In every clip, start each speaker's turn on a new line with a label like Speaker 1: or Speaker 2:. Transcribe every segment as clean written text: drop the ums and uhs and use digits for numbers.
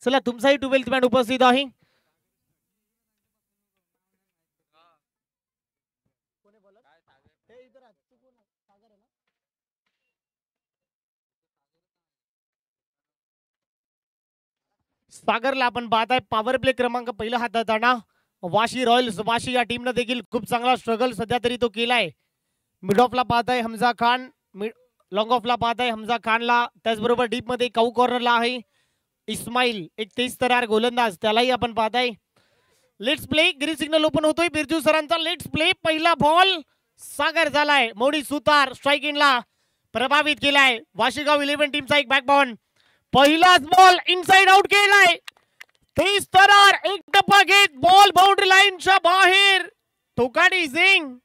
Speaker 1: चला तुमचाही 12th band उपस्थित आहे. सागरला आपण पाहत आहे पॉवर प्ले क्रमांक पहिला हाताळताना. वाशी रॉयल्स वाशी या टीमनं देखील खूप चांगला स्ट्रगल सध्या तरी तो केलाय. मिड ऑफला पाहत आहे हमजा खान, लॉंग ऑफला पाहत आहे हमजा खानला, त्याचबरोबर डीप मध्ये काऊ कॉर्नरला आहे इस्माईल, एक तेज तरार गोलंदाज, त्यालाही आपण पाहत आहे. Let's play. Green signal open होतोय बिरजू सरांचा. Let's play. पहिला बॉल सागर झालाय. मौनी सुतार स्ट्राईक इनला प्रभावित केलाय. वाशीगाव 11 टीमचा एक बॅकबॉन. पहिलाच बॉल इनसाइड आउट केलाय. तेज तरार एक टप्पा घेत बॉल बाउंड्री लाईनच्या बाहेर. टोकाडी सिंग.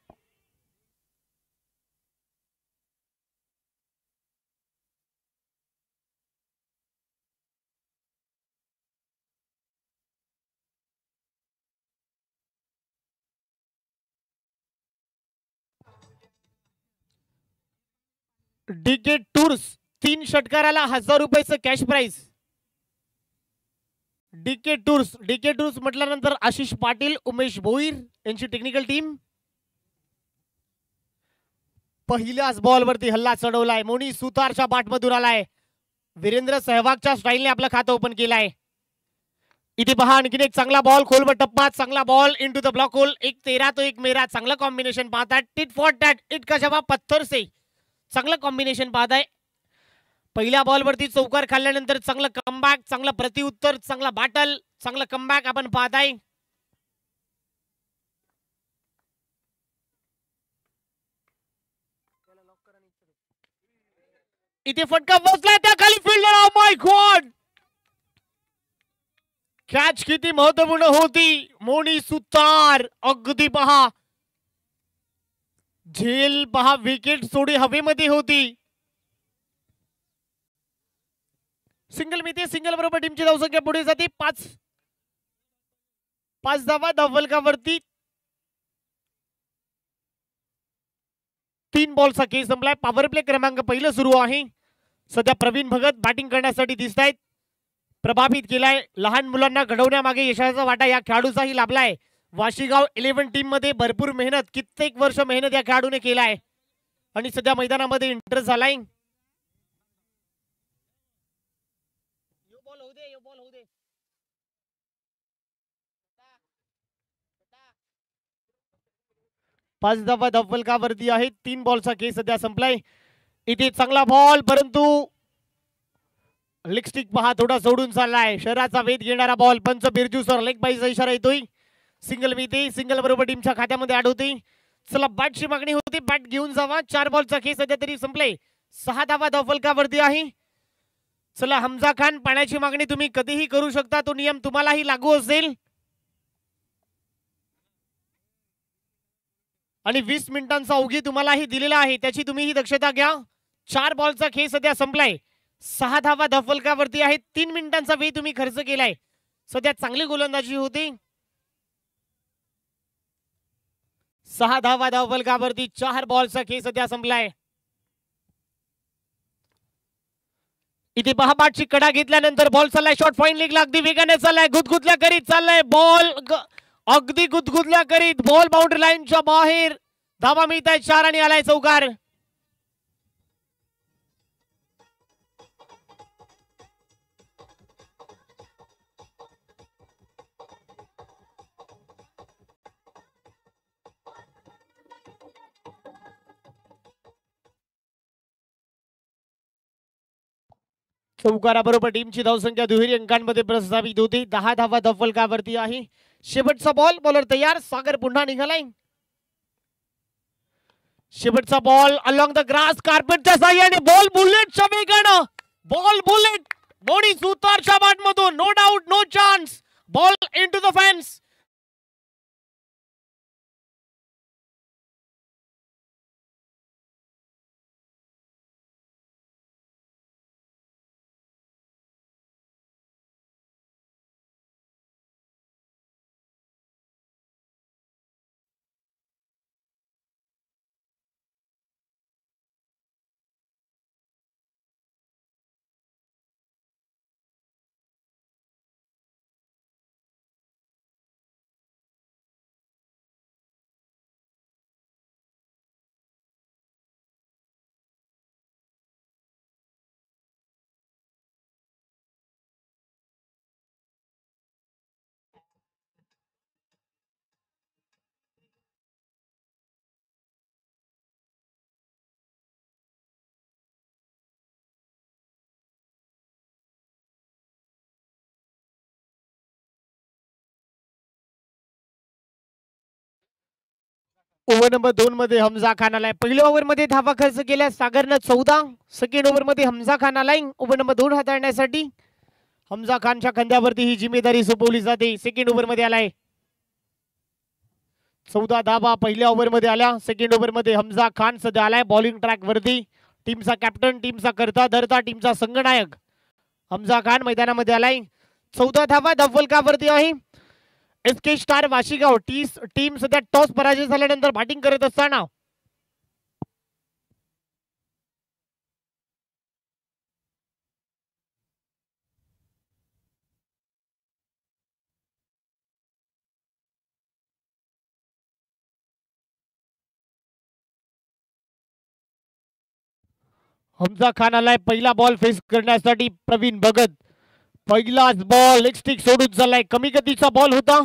Speaker 1: डीके टूर्स 3 षटकाराला 1000 रुपयाचं कॅश प्राइज. डीके टूर्स म्हटल्यानंतर आशिष पाटील, उमेश भोईर यांची टेक्निकल टीम. पहिल्याच बॉल वरती हल्ला चढवलाय. मोनी सुतारच्या बाटमधून आलाय. वीरेंद्र सहवागच्या स्टाईलने आपलं खातं ओपन केलंय. इथे पहा आणखीन एक चांगला बॉल खोलवर टप्पा. चांगला ball into the block hole. एक तेरा तो एक मेरा. चांगलं कॉम्बिनेशन पाहताय. Tit for tat. इट का जवाब पत्थर से. चांगलं कॉम्बिनेशन पाहताय. पहिल्या बॉलवरती चौकार खाल्ल्यानंतर चांगलं कमबॅक, चांगलं प्रतिउत्तर, चांगला बॅटल, चांगलं कमबॅक आपण पाहताय. इथे फटका बसला त्या खाली fielder. O my God. Catch किती महत्वपूर्ण होती. मोनी सुतार अगदी पहा, झेल पहा, विकेट थोडी हवेमध्ये होती. सिंगल मिळते. सिंगल बरोबर टीमची धावसंख्या पुढे जाते. 5 धावा धावफलकावरती. 3 बॉलचा खेळ संपलाय. पॉवर प्ले क्रमांक पहिलं सुरू आहे. सध्या प्रवीण भगत बॅटिंग करण्यासाठी दिसत आहेत. प्रभावित केलाय. लहान मुलांना घडवण्यामागे यशाचा वाटा या खेळाडूचाही लाभलाय. वाशीगाव 11 टीम मध्ये भरपूर मेहनत, कित्येक वर्ष मेहनत या खेळाडूने केलाय आणि सध्या मैदानामध्ये इंटरेस्ट झालाय. पाच धावा धावफलकावरती आहेत. 3 बॉलचा खेळ सध्या संपलाय. इथे चांगला बॉल, परंतु लेग पहा थोडा सोडून चाललाय. शहराचा वेध घेणारा बॉल. पंच बिरजू सर लेग बाईचा इशारा येतोय. सिंगल मिळते. सिंगल बरोबर टीमच्या खात्यामध्ये ऍड होते. चला बॅटची मागणी होती. बॅट घेऊन जावा. 4 बॉलचा खेळ सध्या तरी संपले. 6 धावा धावफलकावरती आहे. चला हमजा खान, पाण्याची मागणी तुम्ही कधीही करू शकता. तो नियम तुम्हालाही लागू असेल. आणि 20 मिनिटांचा अवधी तुम्हालाही दिलेला आहे, त्याची तुम्हीही दक्षता घ्या. 4 बॉलचा खेळ सध्या संपलाय. 6 धावा धावफलकावरती आहेत. 3 मिनिटांचा वेळ तुम्ही खर्च केलाय. सध्या चांगली गोलंदाजी होती. 6 धावा धावफलकावरती 4 बॉलचा खेळ सध्या संपलाय. इथे पहा बॅटची कडा घेतल्यानंतर बॉल चाललाय. शॉर्ट पॉइंट लीगला अगदी वेगाने चाललाय. गुदगुदल्या करीत चाललाय बॉल. अगदी गुदगुदल्या करीत बॉल बाउंड्री लाईनच्या बाहेर. धावा मिळत आहेत 4 आणि आलाय चौकार. चौकाराबरोबर टीमची धावसंख्या दुहेरी अंकांमध्ये प्रस्तावित होती. 10 धावा धावफलकावरती आहे. शेवटचा बॉल. बॉलर तयार. सागर पुन्हा निघालाय. शेवटचा बॉल अलॉंग द ग्रास कार्पेटच्या साह्याने बॉल बुलेटच्या वेगानं. बॉल बुलेट मोनी सुतारच्या बॅटमधून. No doubt, no chance. Ball into the fans. Over number 2 मध्ये हमजा खान आलाय. पहिल्या ओव्हर मध्ये धावा खर्च केल्या सागरनं 14. सेकंड ओव्हर मध्ये हमजा खान आलाय ओव्हर नंबर 2 हाताळण्यासाठी. हमजा खानच्या खांद्यावरती ही जिम्मेदारी सोपवली जाते. सेकंड ओव्हर मध्ये आलाय 14 धावा पहिल्या ओव्हर मध्ये आल्या. सेकंड ओव्हर मध्ये हमजा खान सध्या आलाय बॉलिंग ट्रॅक वरती. टीमचा कॅप्टन, टीमचा करता धरता, टीमचा संघनायक हमजा खान मैदानामध्ये आलाय. 14 धावा धावफलकावरती आहे. एसके स्टार वाशीगाव टीम सध्या टॉस पराजय झाल्यानंतर बॅटिंग करत असताना हमजा खान आलाय पहिला बॉल फेस करण्यासाठी. प्रवीण भगत पहिलाच बॉल लेग स्टिक सोडून चाललाय. कमी गतीचा बॉल होता,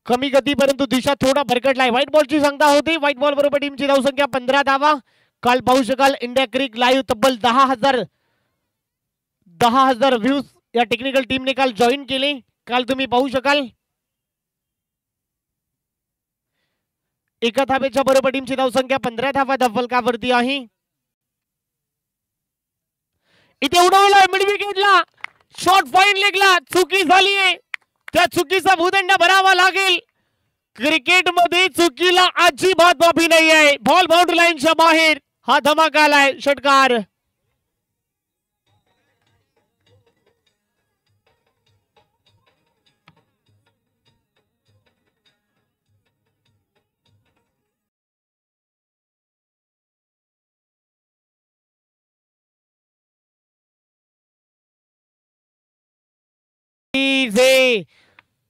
Speaker 1: कमी गती परंतु दिशा थोडा भरकटलाय. व्हाईट बॉलची संख्या होती. व्हाईट बॉल बरोबर टीमची धावसंख्या 15 धावा. काल पाहू शकाल इंडिया क्रिक लाईव्ह तब्बल 10,000 व्ह्यूज या टेक्निकल टीमने काल जॉईन केले. काल तुम्ही पाहू शकाल एका धावेच्या बरोबर टीमची धावसंख्या 15 धावा धावफलकावरती आहे. इथे उडवलाय मिड विकेटला, शॉट फाईन लेगला. चुकी झाली आहे, त्या चुकीचा भूदंड भरावा लागेल. क्रिकेटमध्ये चुकीला अजिबात माफी नाही आहे. बॉल बाउंड्री लाईनच्या बाहेर हा धमाका आलाय. षटकार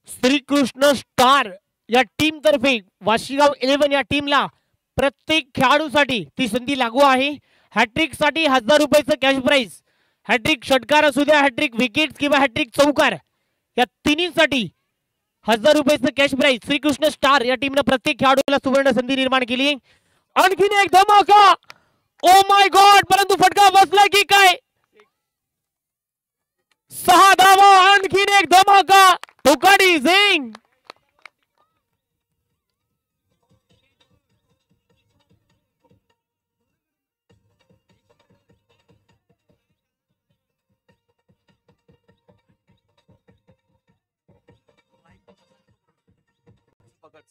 Speaker 1: श्रीकृष्ण स्टार या टीम तर्फे वाशीगाव 11 या टीमला प्रत्येक खेळाडूसाठी ती संधी लागू आहे. हॅट्रिक साठी 1000 रुपयाचं कॅश प्राइज. हॅट्रिक षटकार असू द्या, हॅट्रिक विकेट किंवा हॅट्रिक चौकार या तिन्हीसाठी 1000 रुपयाचं कॅश प्राइज. श्रीकृष्ण स्टार या टीमने प्रत्येक खेळाडूला सुवर्ण संधी निर्माण केली आहे. आणखीन एक धमाका. ओ माय गॉड, परंतु फटका बसला की काय? 6 धावा. आणखीन एक धमाका. तुकाडी सिंग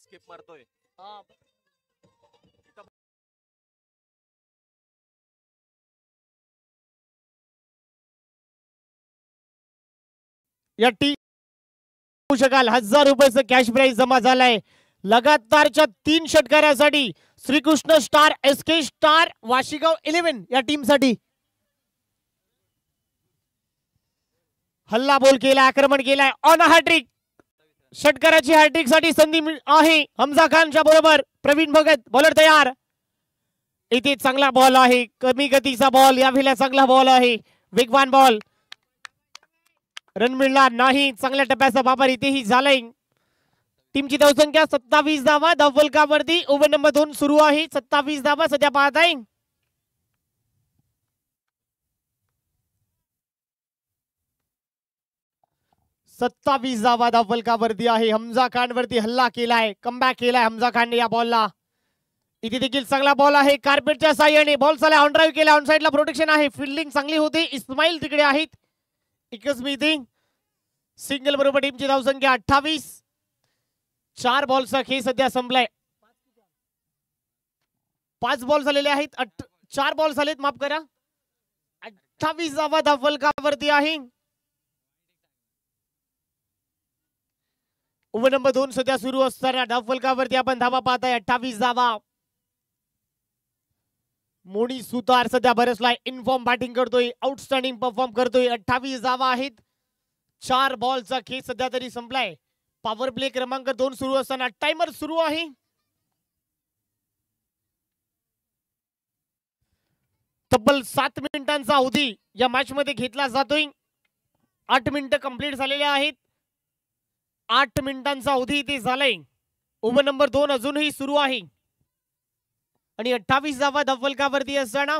Speaker 2: स्किप मारतोय.
Speaker 1: या टीम शकाल 1000 रुपयाचं कॅश प्राइज जमा झालाय. लगातारच्या 3 षटकारासाठी श्रीकृष्ण स्टार, एसके स्टार, वाशीगाव 11 या टीम साठी हल्ला बोल केला, आक्रमण केलाय. ऑन हॅट्रिक षटकाराची हॅट्रिक साठी संधी आहे हमजा खानच्या बरोबर. प्रवीण भगत बॉलर तयार. इथे चांगला बॉल आहे, कमी गतीचा बॉल. या वेळेला चांगला बॉल आहे, वेगवान बॉल. रन मिळणार नाही. चांगल्या टप्प्याचा वापर इथेही झालाय. टीमची धावसंख्या 27 धावा धावफलकावरती. ओव्हर नंबर 2 सुरू आहे. 27 धावा सध्या पाहत आहे. सत्तावीस धावा धावफलकावरती आहे. हमजा खान वरती हल्ला केलाय, कमबॅक केलाय हमजा खानने या बॉलला. इथे देखील चांगला बॉल आहे. कार्पेटच्या साह्याने बॉल चालला, ऑन ड्राईव्ह केला. ऑन साइडला प्रोटेक्शन आहे, फिल्डिंग चांगली होती. इस्माईल तिकडे आहेत. एकच मीटिंग सिंगल बरोबर टीमची धावसंख्या 28. 4 बॉलचा खेळ सध्या संपलाय. 5 बॉल झालेले आहेत. 4 बॉल झालेत, माफ करा. 28 धावा धावफलकावरती आहे. ओव्हर नंबर 2 सध्या सुरू असताना धावफलकावरती आपण धावा पाहताय 28 धावा. मोनी सुतार सध्या बरसलाय, इनफॉर्म बॅटिंग करतोय, आउटस्टँडिंग परफॉर्म करतोय. 28 धावा आहेत. 4 बॉलचा खेळ सध्या तरी संपलाय. पॉवर प्ले क्रमांक 2 सुरू असताना टाइमर सुरू आहे. तब्बल 7 मिनिटांचा अवधी या मॅच मध्ये घेतला जातोय. 8 मिनिटं कंप्लीट झालेले आहेत. 8 मिनिटांचा अवधी इथे झालाय. ओव्हर नंबर 2 अजूनही सुरू आहे आणि 28 धावा धावफलकावरती असताना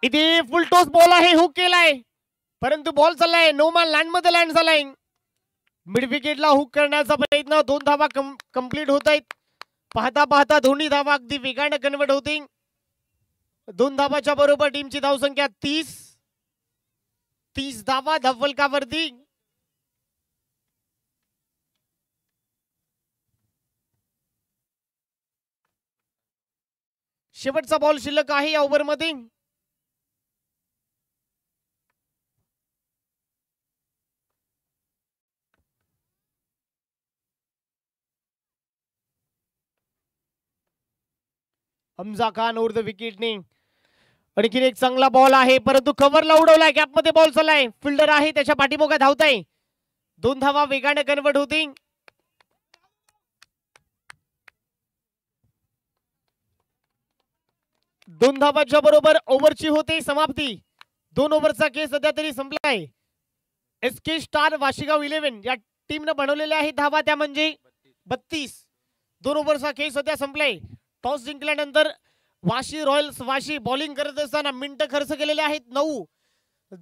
Speaker 1: इथे फुल टॉस बॉल आहे, हुक केलाय. परंतु बॉल चाललाय नो मॅन लँड मध्ये लँड झालाय. मिड विकेटला हुक करण्याचा प्रयत्न. 2 धावा कंप्लीट होत आहेत. पाहता पाहता दोन्ही धावा अगदी वेगाने कन्वर्ट होतील. 2 धावाच्या बरोबर टीमची धावसंख्या 30 धावा धावफलकावरती. शेवटचा बॉल शिल्लक आहे या ओव्हरमध्ये. हमजा खान ओव्हर द विकेटने. आणखीन एक चांगला बॉल आहे परंतु कव्हरला उडवलाय. गॅप मध्ये बॉल चाललाय. फिल्डर आहे त्याच्या पाठीमागे धावताय. 2 धावा वेगाने कन्वर्ट होतील. 2 धावाच्या बरोबर ओव्हरची होते समाप्ती. 2 ओव्हरचा खेळ सध्या तरी संपलाय. SK स्टार वाशीगाव 11 या टीमने बनवलेल्या आहेत धावा त्या म्हणजे 32. 2 ओव्हरचा खेळ सध्या संपलाय. टॉस जिंकल्यानंतर वाशी रॉयल्स वाशी बॉलिंग करत असताना मिनिटं खर्च केलेले आहेत 9.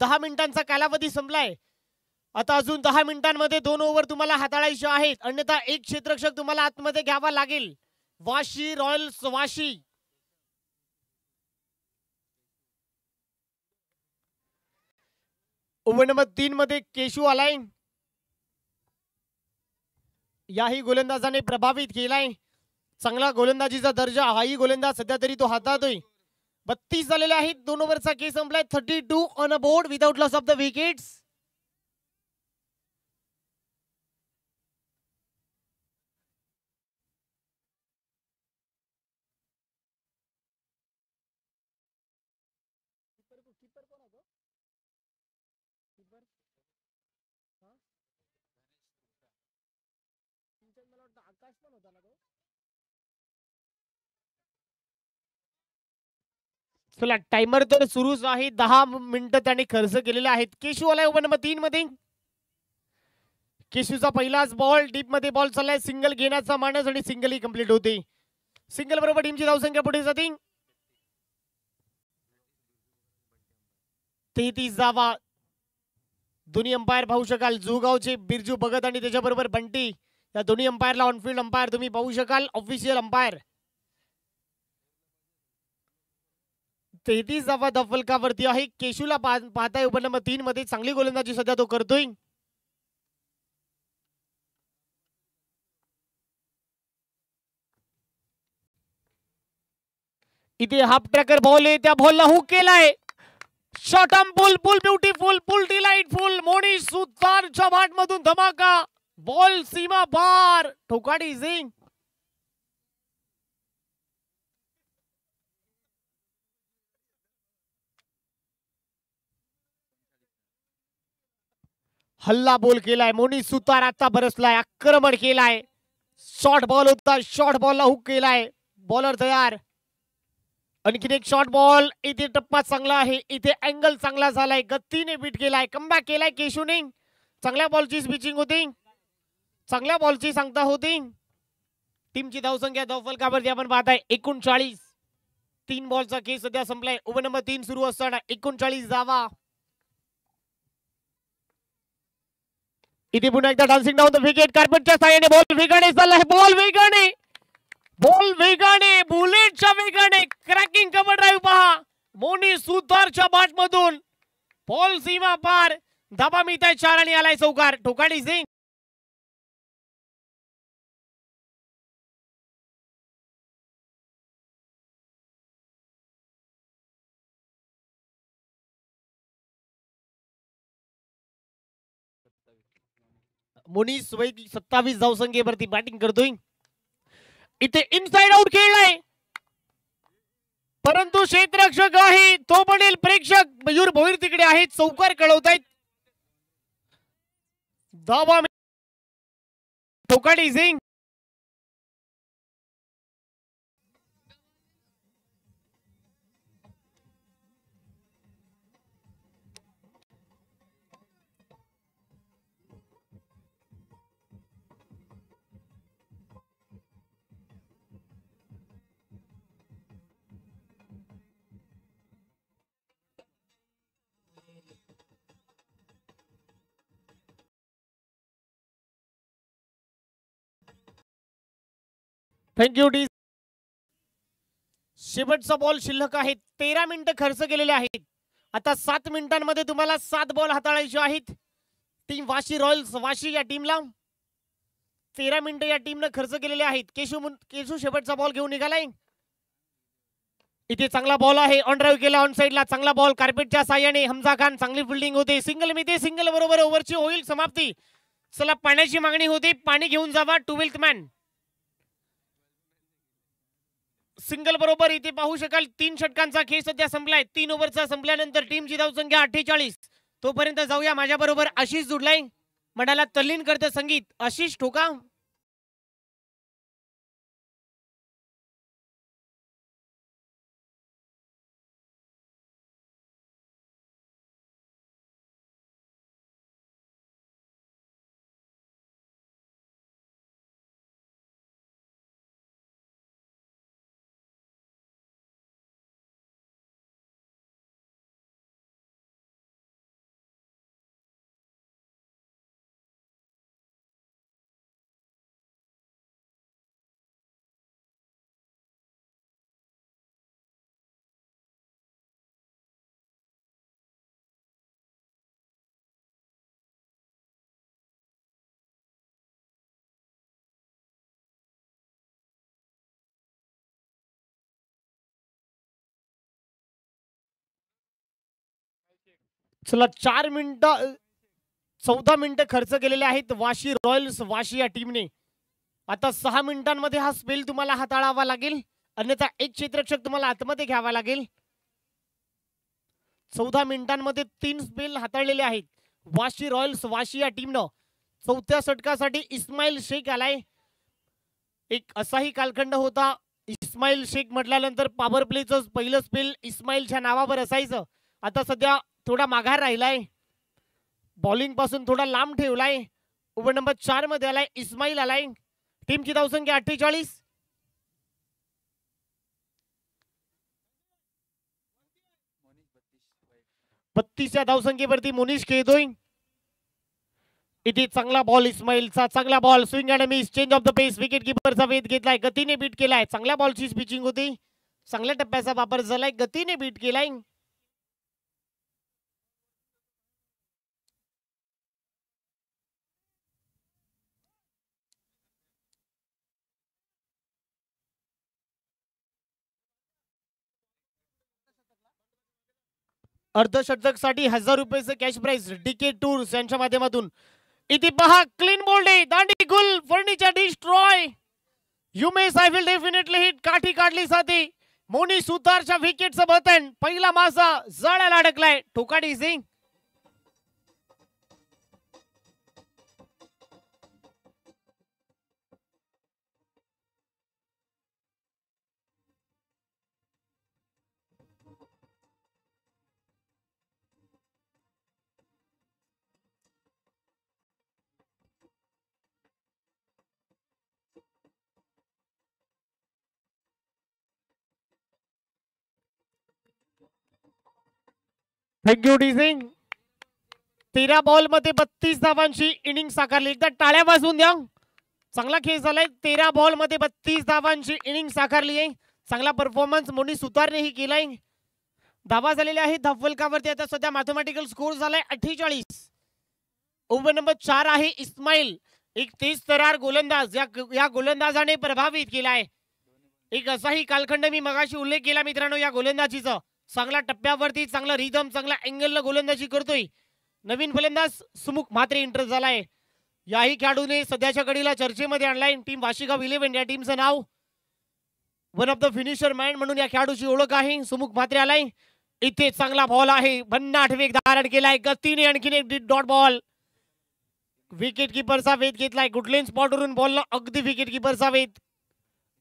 Speaker 1: 10 मिनिटांचा कालावधी संपलाय. आता अजून 10 मिनिटांमध्ये 2 ओव्हर तुम्हाला हाताळायचे आहेत. अन्यथा एक क्षेत्ररक्षक तुम्हाला आतमध्ये घ्यावा लागेल. Vashi royals Vashi. Over number 3 मध्ये केशू आलाय. याही गोलंदाजाने प्रभावित केलाय. चांगला गोलंदाजीचा दर्जा हाही गोलंदाज सध्या तरी तो हाताळतोय. 32 झालेले आहेत. 2 ओव्हरचा खेळ संपलाय. 32 on a board without loss of the wickets. चला टाइमर तर सुरूच आहे. 10 मिनिटं त्यांनी खर्च केलेले आहेत. केशू आलाय ओव्हर नंबर 3 मध्ये. केशूचा पहिलाच बॉल डीप मध्ये बॉल चाललाय. सिंगल घेण्याचा मानस आणि सिंगल ही कंप्लीट होते. सिंगल बरोबर टीमची धावसंख्या पुढे जाते. 33 धावा. दोन्ही अंपायर पाहू शकाल. जुगावचे बिरजू भगत आणि त्याच्याबरोबर बंटी या दोन्ही अंपायरला ऑनफिल्ड अंपायर तुम्ही पाहू शकाल. Official umpire. 33 धावा धावफलकावरती आहे. केशूला पाहताय ओव्हर नंबर 3 मध्ये चांगली गोलंदाजी सध्या तो करतोय. इथे हाफ ट्रॅकर बॉल आहे. त्या बॉलला हुक केलाय. शॉर्ट आर्म पुल पुल ब्युटिफुल पुल डिलाइटफुल. मोनी सुतारच्या बाट मधून धमाका. बॉल सीमा पार. ठोकाडी सिंग. हल्ला बॉल केलाय. मोनी सुतार आता बरसलाय. आक्रमण केलाय. शॉर्ट बॉल होता. शॉर्ट बॉलला हुक केलाय. बॉलर तयार. आणखीन एक शॉर्ट बॉल. इथे टप्पा चांगला आहे. इथे अँगल चांगला झालाय. गतीने बीट केलाय. कमबॅक केलाय केशूने. चांगल्या बॉलची स्पिचिंग होती. चांगल्या बॉलची सांगता होती. टीमची धावसंख्या धावफलकावरती आपण पाहताय 39. 3 बॉलचा खेळ सध्या संपलाय. ओव्हर नंबर 3 सुरू असताना 39 धावा. इथे पुन्हा एकदा डान्सिंग डाऊन द विकेट. कार्पेटच्या साहाय्याने बॉल वेगाने चाललाय. बॉल वेगाने. बॉल वेगाने. बुलेटच्या वेगाने. क्रॅकिंग कव्हर ड्राईव्ह पहा. मोनी सुतारच्या बाट मधून बॉल सीमा पार. धाबा मिळताय 4 आणि आलाय चौकार. ठोकाडी सिंग. मोनीस 27 धावसंख्येवरती बॅटिंग करतोय. इथे इनसाइड आउट खेळलाय परंतु क्षेत्ररक्षक आहे तो पडेल. प्रेक्षक मयूर भोईर तिकडे आहेत. चौकार कळवतायत. धावा ठोकाडी सिंग. Thank you D. शेवटचा बॉल शिल्लक आहे. 13 मिनिटं खर्च केलेले आहेत. आता 7 मिनिटांमध्ये तुम्हाला 7 बॉल हाताळायचे आहेत. टीम वाशी रॉयल्स वाशी या टीमला 13 मिनिटं या टीमनं खर्च केलेले आहेत. केशू शेवटचा बॉल घेऊन निघालाय. इथे चांगला बॉल आहे. ऑन ड्राईव्ह केला ऑन साईडला. चांगला बॉल कार्पेटच्या साह्याने हमजा खान. चांगली फिल्डिंग होते. सिंगल मिळते. सिंगल बरोबर ओव्हरची होईल समाप्ती. चला पाण्याची मागणी होती. पाणी घेऊन जावा. 12th man. सिंगल बरोबर इथे पाहू शकाल 3 षटकांचा खेळ सध्या संपलाय. 3 ओव्हरचा संपल्यानंतर टीमची धावसंख्या 48. तोपर्यंत जाऊया. माझ्या बरोबर आशिष जुडलाय. मनाला तल्लीन करतं संगीत. आशिष ठोका. चला 4 मिनिटं 14 मिनिटं खर्च केलेले आहेत वाशी रॉयल्स वाशी या टीमने. आता 6 मिनिटांमध्ये हा स्पेल तुम्हाला हाताळावा लागेल. अन्यथा एक क्षेत्ररक्षक तुम्हाला आतमध्ये घ्यावा लागेल. 14 मिनिटांमध्ये 3 स्पेल हाताळलेले आहेत वाशी रॉयल्स वाशी या टीमनं. 4थ्या षटकासाठी इस्माईल शेख आलाय. एक असाही कालखंड होता. इस्माईल शेख म्हटल्यानंतर पॉवर प्लेचं पहिलं स्पेल इस्माईलच्या नावावर असायचं. आता सध्या थोडा माघार राहिलाय. बॉलिंग पासून थोडा लांब ठेवलाय. ओव्हर नंबर 4 मध्ये आलाय इस्माईल आलाय. टीमची धावसंख्या 48. बत्तीसच्या धावसंख्येवरती मोनिश खेळतोय. इथे चांगला बॉल इस्माईलचा. चांगला ball. Swing and miss. Change of the pace. Wicket किपरचा वेध घेतलाय. गतीने बीट केलाय. चांगल्या बॉलची पिचिंग होती. चांगल्या टप्प्याचा वापर झालाय. गतीने बीट केलाय. अर्धशतक साठी 1000 रुपयाचं कॅश प्राइज डीके टूर्स यांच्या माध्यमातून. इथे पहा क्लीन बोल्ड आहे. दांडी गुल furniture destroy. Umesh I will definitely hit. काठी काढली साथी. मोनी सुतारच्या विकेटचं बटन. पहिला मासा जाळ्याला अडकलाय. ठोकाडी Singh. Thank you D Singh. 13 ball मध्ये 32 धावांची इनिंग साकारली. एकदा टाळ्या वाजवून द्या. चांगला खेळ झालाय. 13 बॉल मध्ये 32 धावांची इनिंग साकारली आहे. चांगला परफॉर्मन्स मोनी सुतारनेही केलाय. धावा झालेल्या आहेत धावफलकावरती. आता सध्या मॅथमॅटिकल स्कोर झालाय 48. ओव्हर नंबर 4 आहे इस्माईल. एक तेज तरार गोलंदाज. या गोलंदाजाने प्रभावित केलाय. एक असाही कालखंड मी मगाशी उल्लेख केला मित्रांनो या गोलंदाजीचा. चांगल्या टप्प्यावरती चांगला रिदम चांगला अँगलला गोलंदाजी करतोय. नवीन फलंदाज सुमुख म्हात्रे एंटर झालाय. याही खेळाडूने सध्याच्या घडीला चर्चेमध्ये आणलाय. टीम वाशीगाव 11 या टीमचं नाव. One of the finisher man म्हणून या खेळाडूची ओळख आहे. सुमुख म्हात्रे आलाय. इथे चांगला बॉल आहे. भन्नाट वेग धारण केलाय. गतीने आणखीन एक डॉट बॉल. विकेट किपरचा वेध घेतलाय. गुडलेन स्पॉटवरून बॉलला अगदी विकेट किपरचा वेध.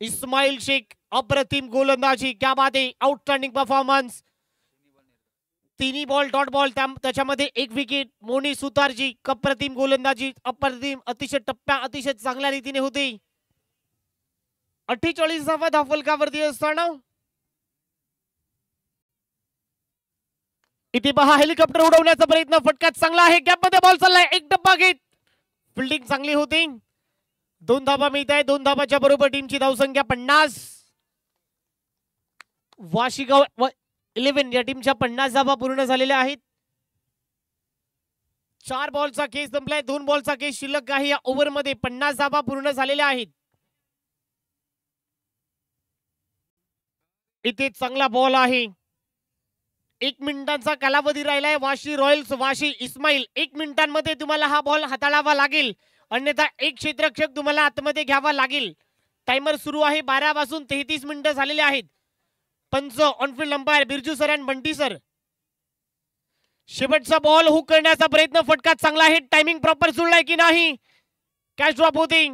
Speaker 1: इस्माईल शेख अप्रतिम गोलंदाजी. क्या बात आहे. Outstanding performance. तिन्ही बॉल डॉट बॉल. त्याच्यामध्ये एक विकेट. मोनी सुतारजी अप्रतिम गोलंदाजी. अप्रतिम अतिशय टप्प्या अतिशय चांगल्या रीतीने होते. 48 धावफलकावरती असताना इथे पहा हेलिकॉप्टर उडवण्याचा प्रयत्न. फटका चांगला आहे. गॅप मध्ये बॉल चाललाय. एक टप्पा घेत. फिल्डिंग चांगली होती. 2 धाबा मिळत आहे. 2 धाबाच्या बरोबर टीमची धावसंख्या 50. वाशीगाव 11 या टीमच्या 50 धाबा पूर्ण झालेल्या आहेत. 4 बॉलचा केस संपलाय. 2 बॉलचा केस शिल्लक आहे. या ओव्हर मध्ये 50 धाबा पूर्ण झालेल्या आहेत. इथे चांगला बॉल आहे. 1 मिनिटांचा कालावधी राहिलाय. वाशी रॉयल्स वाशी इस्माईल 1 मिनिटांमध्ये तुम्हाला हा बॉल हाताळावा लागेल, अन्यथा एक क्षेत्ररक्षक तुम्हाला आतमध्ये घ्यावा लागेल. टाइमर सुरू आहे. 12 पासून 33 मिनिटं झालेले आहेत. पंच ऑनफिल्ड अंपायर बिरजू सर आणि बंटी सर. शेवटचा बॉल हुक करण्याचा प्रयत्न. फटका चांगला आहे. टायमिंग प्रॉपर जुळलाय की नाही. कॅच ड्रॉप होते.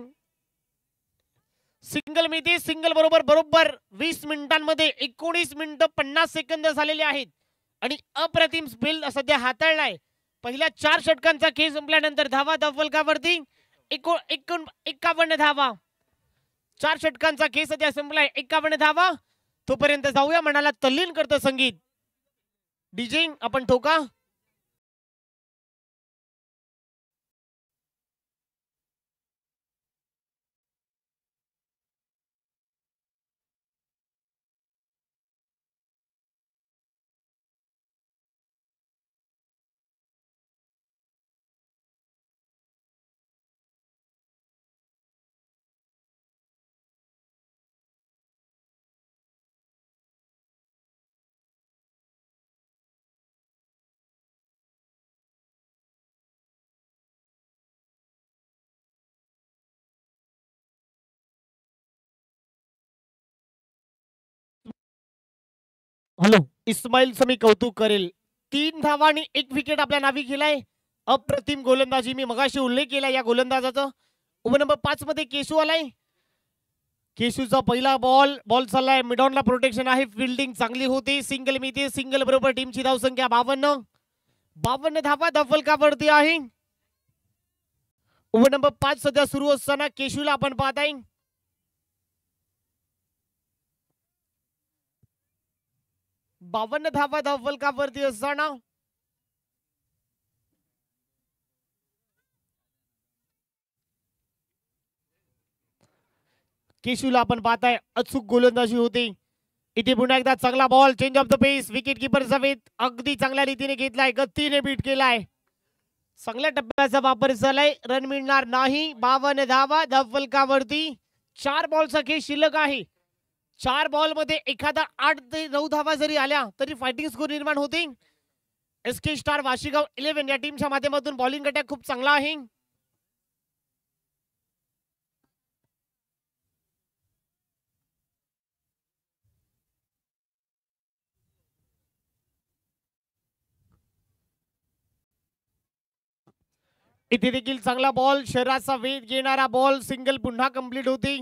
Speaker 1: सिंगल मिळते. सिंगल बरोबर 20 मिनिटांमध्ये 19 मिनिटं 50 सेकंद झालेले आहेत आणि अप्रतिम स्पेल सध्या हाताळलाय. पहिल्या 4 षटकांचा खेळ संपल्यानंतर धावा फलकावरती 51 धावा. 4 षटकांचा खेळ सध्या संपलाय. 51 धावा. तोपर्यंत जाऊया मनाला तल्लीन करतं संगीत. डीजे आपण ठोका. हॅलो. इस्माईलचं मी कौतुक करेल. 3 धावा आणि 1 विकेट आपल्या नावी केलाय. अप्रतिम गोलंदाजी. मी मगाशी उल्लेख केला या गोलंदाजाचा. ओव्हर नंबर 5 मध्ये केशू आलाय. केशूचा पहिला बॉल चाललाय. मिडॉनला प्रोटेक्शन आहे. फिल्डिंग चांगली होती. सिंगल मिळते. सिंगल बरोबर टीमची धावसंख्या 52 धावा फलकावरती आहे. ओव्हर नंबर 5 सध्या सुरू असताना केशूला आपण पाहत आहे. 52 धावा फलकावरती असताना केशूला आपण पाहताय. अचूक गोलंदाजी होती. इथे पुन्हा एकदा चांगला ball. Change of the pace. Wicket keeper सवेत अगदी चांगल्या रीतीने घेतलाय. गतीने बीट केलाय. चांगल्या टप्प्याचा वापर झालाय. रन मिळणार नाही. 52 धावा फलकावरती. 4 बॉलचा खेळ शिल्लक आहे. 4 बॉल मध्ये एखादा 8 ते 9 धावा जरी आल्या तरी फायटिंग स्कोर निर्माण होते. एसके स्टार वाशीगाव 11 या टीमच्या माध्यमातून बॉलिंग अटॅक खूप चांगला आहे. इथे देखील चांगला बॉल. शरीराचा वेध घेणारा बॉल. सिंगल पुन्हा कंप्लीट होती.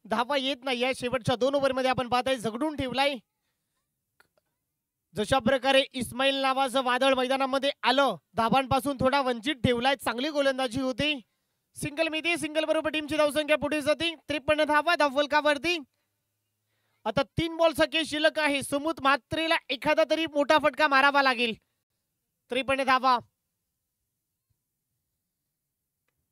Speaker 1: धावा येत नाही आहे. शेवटच्या 2 ओव्हर मध्ये आपण पाहताय झगडून ठेवलाय. जशा प्रकारे इस्माईल नावाचं वादळ मैदानामध्ये आलं, धावांपासून थोडा वंचित ठेवलाय. चांगली गोलंदाजी होती. सिंगल मिळते. सिंगल बरोबर टीमची धावसंख्या पुढे जाते. 53 धावा फलकावरती. आता 3 बॉलचा खेळ शिल्लक आहे. सुमुत मात्रेला एखादा तरी मोठा फटका मारावा लागेल. 53 धावा.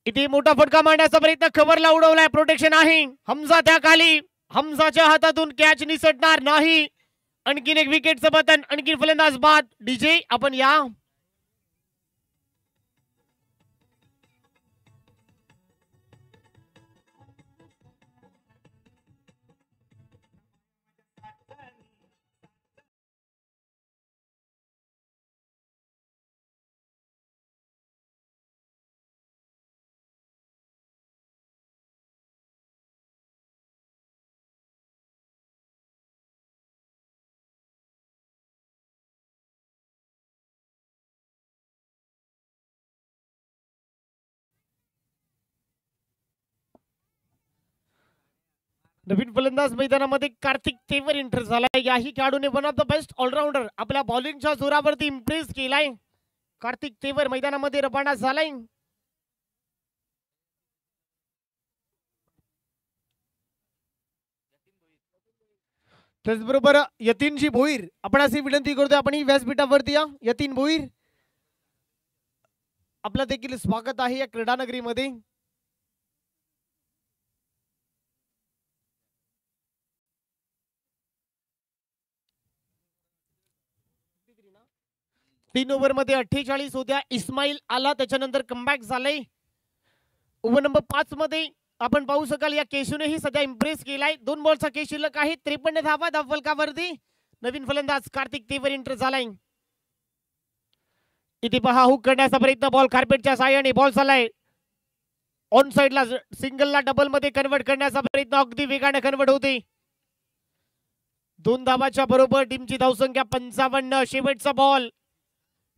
Speaker 1: इथे मोठा फटका मारण्याचा प्रयत्न. खबरला उडवलाय. प्रोटेक्शन आहे. हमजा त्या खाली. हमजाच्या हातातून कॅच निसटणार नाही. आणखीन एक विकेटचं पतन. आणखीन फलंदाज बाद. डीजे आपण या. नवीन फलंदाज मैदानामध्ये कार्तिक तेवर एंटर झालाय. याही खेळाडूने one of the best allrounder आपल्या बॉलिंगच्या जोरावरती इम्प्रेस केलाय. कार्तिक तेवर मैदानामध्ये रवाना झालाय. त्याचबरोबर यतीनजी भोईर आपण अशी विनंती करतोय आपण ही व्यासपीठावरती या. यतीन भोईर आपलं देखील स्वागत आहे या क्रीडानगरीमध्ये. 3 ओव्हर मध्ये 48 होत्या. इस्माईल आला त्याच्यानंतर कमबॅक झालंय. ओव्हर नंबर 5 मध्ये आपण पाहू शकाल या केशूनेही सध्या इम्प्रेस केलाय. 2 बॉलचा केस शिल्लक आहे. 53 धावा धावफलकावरती. नवीन फलंदाज कार्तिक तेवर एंटर झालाय. इथे पहा हुक करण्याचा प्रयत्न. बॉल कार्पेटच्या साहाय्याने बॉल झालाय ऑन साइडला. सिंगलला डबल मध्ये कन्वर्ट करण्याचा प्रयत्न अगदी वेगाने कन्वर्ट होते. 2 धावाच्या बरोबर टीमची धावसंख्या 55. शेवटचा बॉल.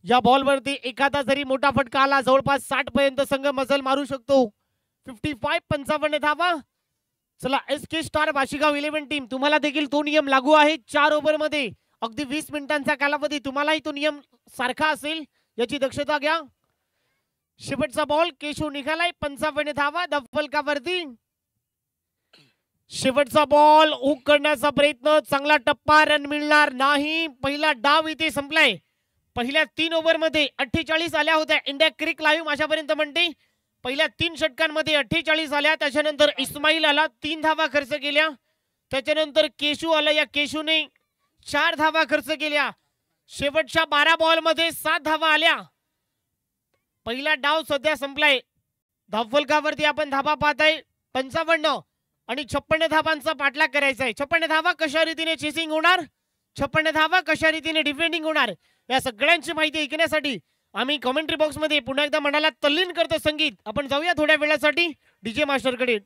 Speaker 1: या बॉलवरती एखादा जरी मोठा फटका आला जवळपास 60 पर्यंत संघ मजल मारू शकतो. 55 55 धावा. चला एस के स्टार वाशीगाव 11 टीम तुम्हाला देखील तो नियम लागू आहे. 4 ओव्हर मध्ये अगदी 20 मिनिटांचा कालावधी. तुम्हालाही तो नियम सारखा असेल याची दक्षता घ्या. शेवटचा बॉल केशव निघालाय. 55 धावा धावफलकावरती. शेवटचा बॉल हुक करण्याचा प्रयत्न. चांगला टप्पा. रन मिळणार नाही. पहिला डाव इथे संपलाय. पहिल्या 3 ओव्हर मध्ये 48 आल्या होत्या. इंडिया क्रिक लाईव्ह अशापर्यंत म्हणते पहिल्या 3 षटकांमध्ये 48 आल्या. त्याच्यानंतर इस्माईल आला 3 धावा खर्च केल्या. त्याच्यानंतर केशू आला. या केशूने 4 धावा खर्च केल्या. शेवटच्या 12 बॉल मध्ये 7 धावा आल्या. पहिला डाव सध्या संपलाय. धावफलकावरती आपण धावा पाहताय 55 आणि 56 धावांचा पाठलाग करायचा आहे. 56 धावा कशा रीतीने चेसिंग होणार, 56 धावा कशा रीतीने डिफेंडिंग होणार, या सगळ्यांची माहिती ऐकण्यासाठी आम्ही कमेंट्री बॉक्स मध्ये पुन्हा एकदा मनाला तल्लीन करतो संगीत. आपण जाऊया थोड्या वेळासाठी डीजे मास्टरकडे.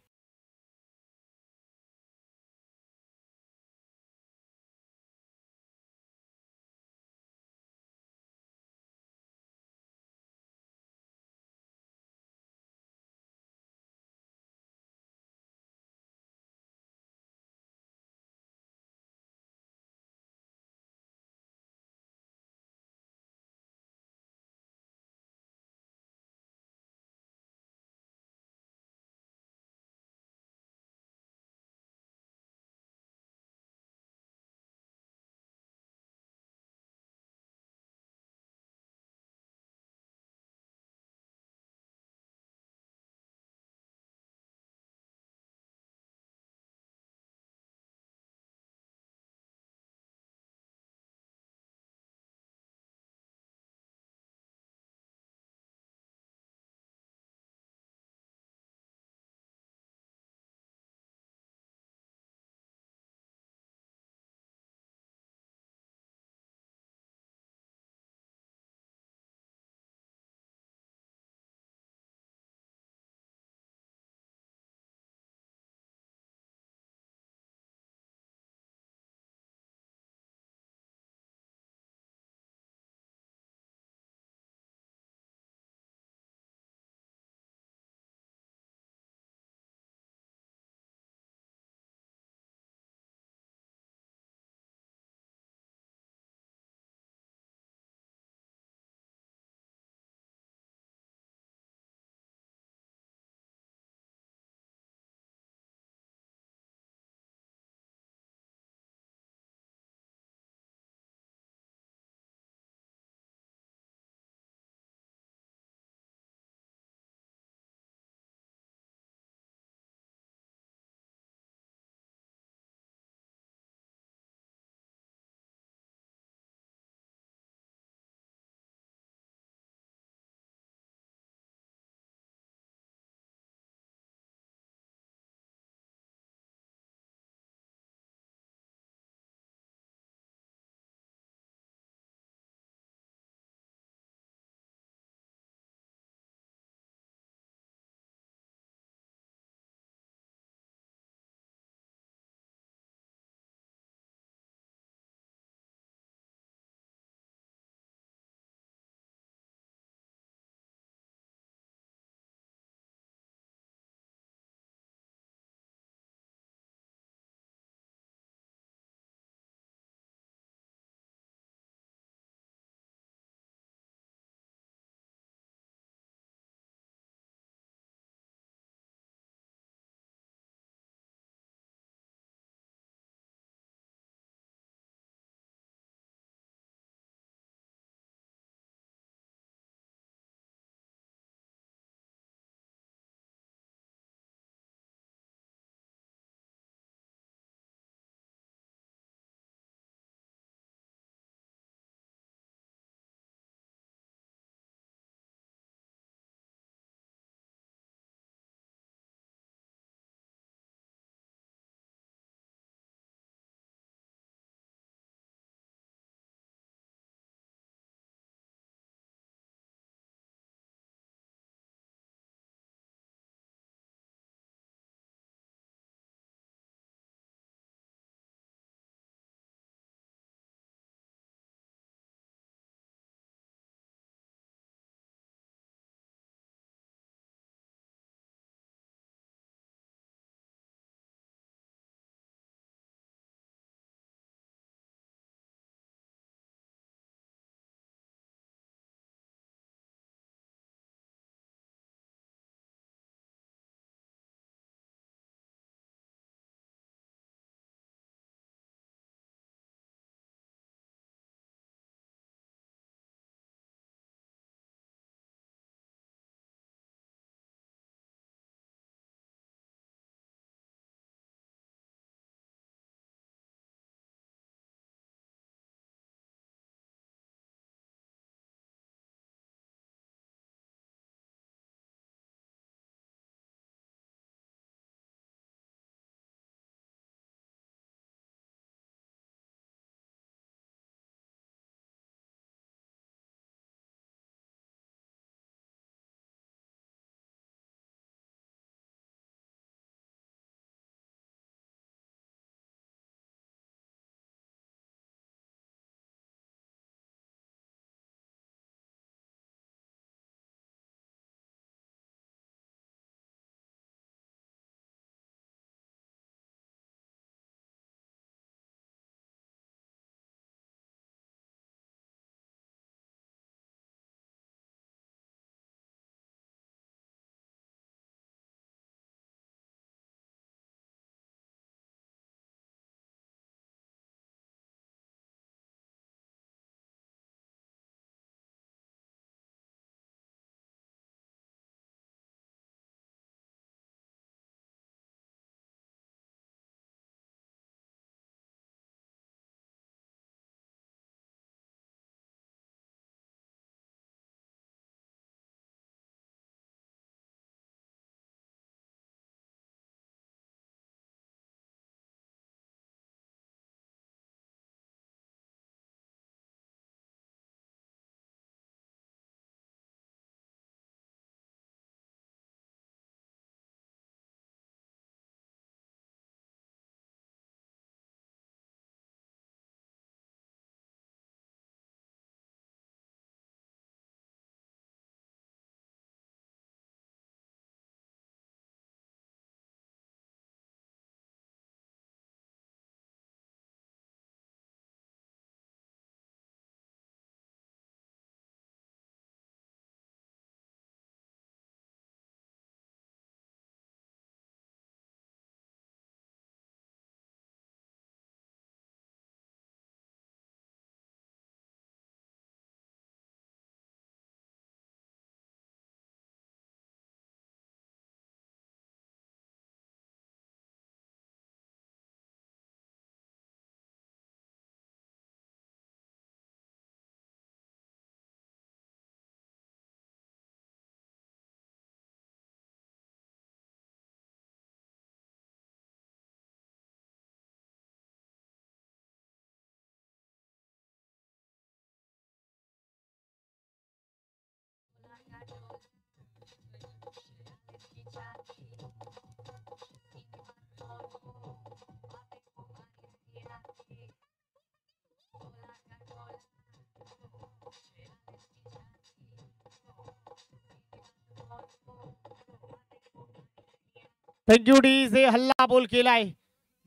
Speaker 1: थँक्यू डी जे हल्ला बॉल केलाय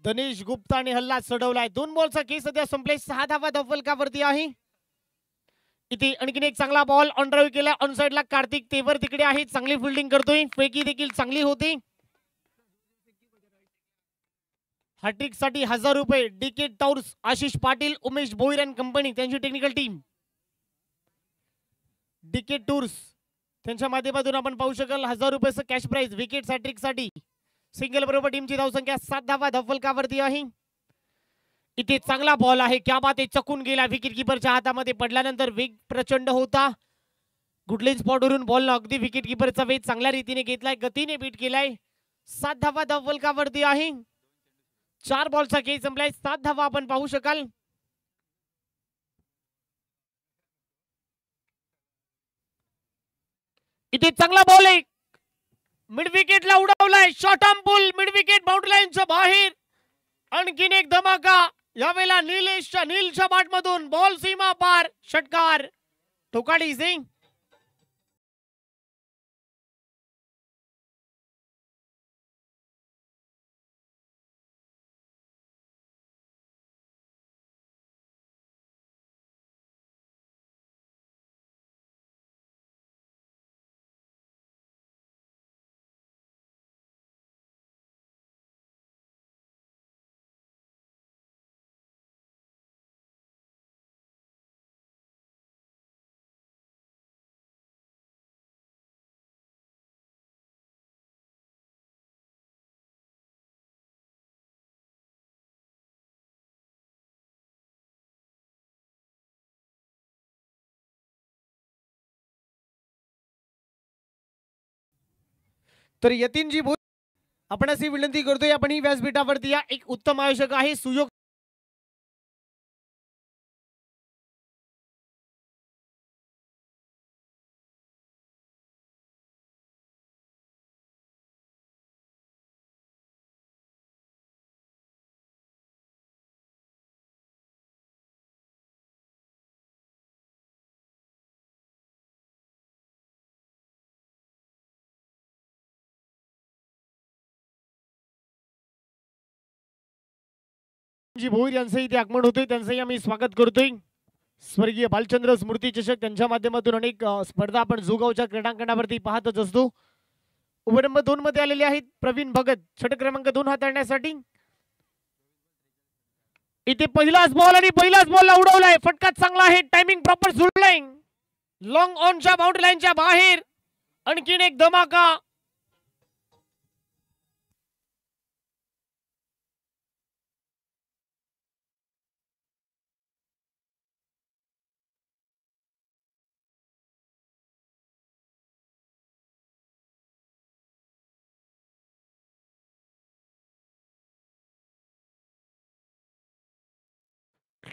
Speaker 1: धनेश गुप्ताने हल्ला चढवलाय 2 बॉलचा खेळ सध्या संपलाय 6 धावा फलकावरती आहे इथे आणखीन एक चांगला बॉल ऑन ड्राईव्ह केला ऑन साइडला कार्तिक तेवर तिकडे आहे चांगली फिल्डिंग करतोय फेकी देखील चांगली होती हॅट्रिक साठी 1000 रुपये DK tours Ashish Patil Umesh Bhoir and company त्यांची टेक्निकल टीम डीके टूर्स त्यांच्या माध्यमातून आपण पाहू शकाल 1000 रुपयाचं कॅश प्राइज विकेट हॅट्रिक साठी सिंगल बरोबर टीमची धावसंख्या 7 धावा फलकावरती आहे इथे चांगला बॉल आहे क्या बात आहे चकून गेला विकेट किपरच्या हातामध्ये पडल्यानंतर वेग प्रचंड होता गुडलिन स्पॉटवरून बॉल अगदी विकेट किपरचा वेग चांगल्या रीतीने घेतलाय गतीने बीट केलाय 7 धावा फलकावरती आहे 4 बॉलचा खेळ संपलाय 7 धावा आपण पाहू शकाल इथे चांगला बॉल आहे mid विकेटला उडवलाय short arm pull mid wicket boundary लाईनच्या बाहेर आणखीन एक धमाका यावेळेला नीलच्या बॅटमधून बॉल सीमा पार षटकार टोकाडी सिंग तर यतीनजी भोई आपण अशी विनंती करतोय आपण ही व्यासपीठावरती या एक उत्तम आयोजक आहे सुयोग जी भोईर यांचंही इथे आगमन होतोय त्यांचंही आम्ही स्वागत करतोय स्वर्गीय बालचंद्र स्मृती चषक त्यांच्या माध्यमातून अनेक स्पर्धा आपण जुगावच्या क्रीडांगणावरती पाहतच असतो उभे नंबर 2 मध्ये आलेले आहेत प्रवीण भगत षटक क्रमांक 2 हाताळण्यासाठी इथे पहिलाच बॉल आणि पहिलाच बॉलला उडवलाय फटका चांगला आहे टायमिंग प्रॉपर जुळलाय लॉंग ऑनच्या बाउंड्री लाईनच्या बाहेर आणखीन एक धमाका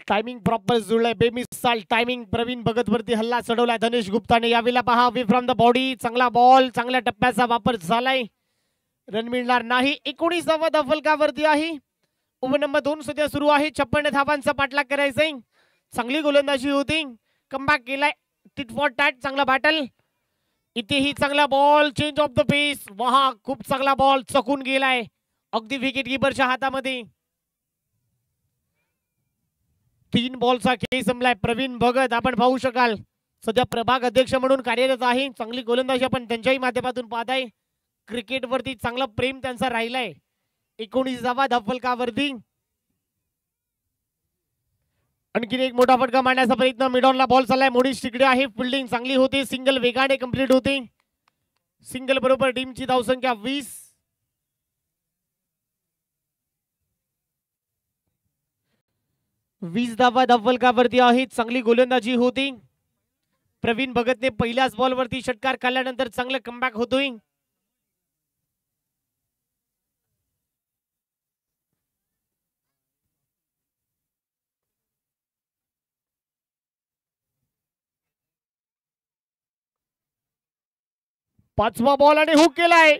Speaker 1: टायमिंग प्रॉपर जुळलाय बेमिसाल टायमिंग प्रवीण भगत वरती हल्ला चढवलाय धनेश गुप्ताने यावेळेला पहा अवे फ्रॉम द बॉडी चांगला बॉल चांगल्या टप्प्याचा वापर झालाय रन मिळणार नाही 19 फलकावरती आहे ओव्हर नंबर 2 सध्या सुरू आहे 56 धावांचा पाठलाग करायचंय चांगली गोलंदाजी होती कमबॅक केलाय टिट फॉर टॅट चांगला बॅटल इथेही चांगला बॉल चेंज ऑफ द पेस वहा खूप चांगला बॉल चकून गेलाय अगदी विकेट किपरच्या हातामध्ये 3 बॉलचा खेळ संपलाय प्रवीण भगत आपण पाहू शकाल सध्या प्रभाग अध्यक्ष म्हणून कार्यरत आहे चांगली गोलंदाजी आपण त्यांच्याही माध्यमातून पाहताय क्रिकेट वरती चांगलं प्रेम त्यांचा राहिलाय 19 फलकावरती आणखीन एक मोठा फटका मारण्याचा प्रयत्न मिडॉनला बॉल चाललाय मोडीश तिकडे आहे फिल्डिंग चांगली होती सिंगल वेगाने कंप्लीट होते सिंगल बरोबर टीमची धावसंख्या 20 धावा फलकावरती आहे चांगली गोलंदाजी होती प्रवीण भगतने पहिल्याच बॉलवरती षटकार काढल्यानंतर चांगलं कमबॅक होतोय पाचवा बॉल आणि हुक केलाय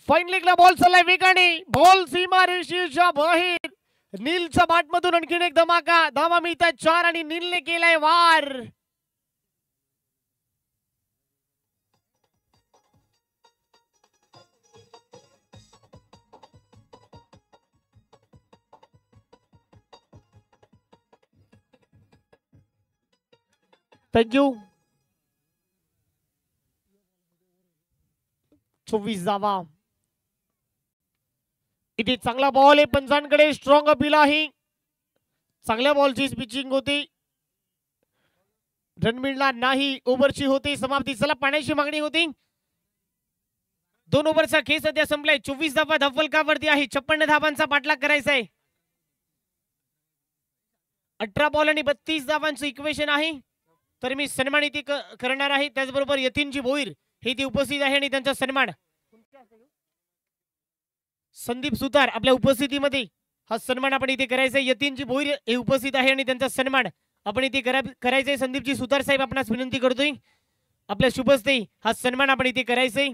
Speaker 1: फाईन लेगला बॉल चाललाय वेगाने बॉल सीमा रेषेच्या बाहेर नीलच्या बॅटमधून आणखीन एक धमाका धावा मिळतात 4 आणि नीलने केलाय वार थँक्यू. 24 धावा. इथे चांगला बॉल आहे पंचांकडे. स्ट्रॉंग अपील आहे. चांगल्या बॉलची पिचिंग होती. रन मिळणार नाही. ओव्हरची होती समाप्ती. चला पाण्याची मागणी होती. 2 ओव्हरचा खेळ सध्या संपलाय. 24 धावा धवलकावरती आहे. 56 धावांचा पाठलाग करायचा आहे. 18 बॉल आणि 32 धावांचं इक्वेशन आहे. तर मी सन्मानित करणार आहे. त्याचबरोबर यतीनजी भोईर हे ते उपस्थित आहे आणि त्यांचा सन्मान संदीप सुतार आपल्या उपस्थितीमध्ये हा सन्मान आपण इथे करायचा आहे. यतीनजी भोईर हे उपस्थित आहे आणि त्यांचा सन्मान आपण इथे करायचंय. संदीपजी सुतार साहेब आपणास विनंती करतोय आपल्या शुभस्ते हा सन्मान आपण इथे करायचंय.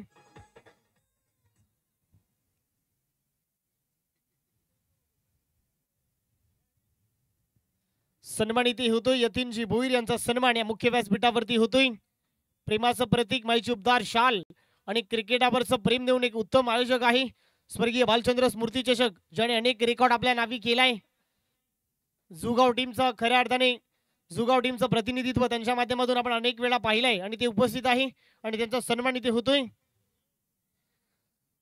Speaker 1: सन्मान इथे होतोय. यतीनजी भोईर यांचा सन्मान या मुख्य व्यासपीठावरती होतोय. प्रेमाचं प्रतीक माईची उपदार शाल आणि क्रिकेटावरचं प्रेम देऊन एक उत्तम आयोजक आहे स्वर्गीय भालचंद्र स्मृती चषक ज्याने अनेक रेकॉर्ड आपल्या नावी केलाय. जुगाव टीमचा खऱ्या अर्थाने जुगाव टीमचं प्रतिनिधित्व त्यांच्या माध्यमातून आपण अनेक वेळा पाहिलंय आणि ते उपस्थित आहे आणि त्यांचा सन्मान इथे होतोय.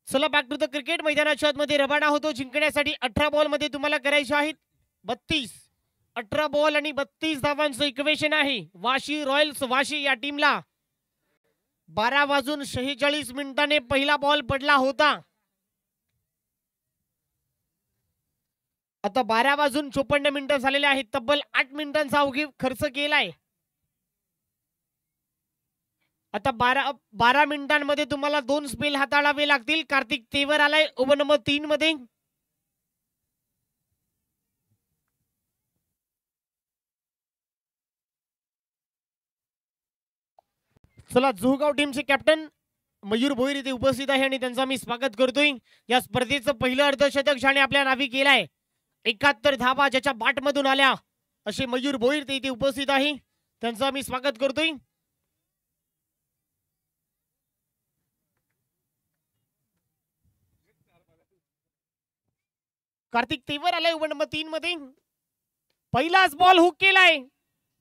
Speaker 1: चला बॅक टू द क्रिकेट. मैदानाच्या आतमध्ये रवाना होतो जिंकण्यासाठी. 18 बॉल मध्ये तुम्हाला करायचे आहेत 32. 18 बॉल आणि 32 धावांचं इक्वेशन आहे. वाशी रॉयल्स वाशी या टीमला 12:46 पहिला बॉल पडला होता. आता 12:54 झालेले आहेत. तब्बल 8 मिनिटांचा अवघी खर्च केलाय. आता 12 मिनिटांमध्ये तुम्हाला 2 स्पेल हाताळावे लागतील. कार्तिक तेवर आलाय ओव्हर नंबर 3 मध्ये. चला जुहगाव टीमचे कॅप्टन मयूर भोईर इथे उपस्थित आहे आणि त्यांचा मी स्वागत करतोय. या स्पर्धेचं पहिलं अर्धशतक ज्याने आपल्या नावी केलाय. 71 धावा ज्याच्या बाटमधून आल्या असे मयूर भोईर ते इथे उपस्थित आहे. त्यांचं मी स्वागत करतोय. कार्तिक तेवर आलाय ओव्हर नंबर 3 मध्ये. पहिलाच बॉल हुक केलाय.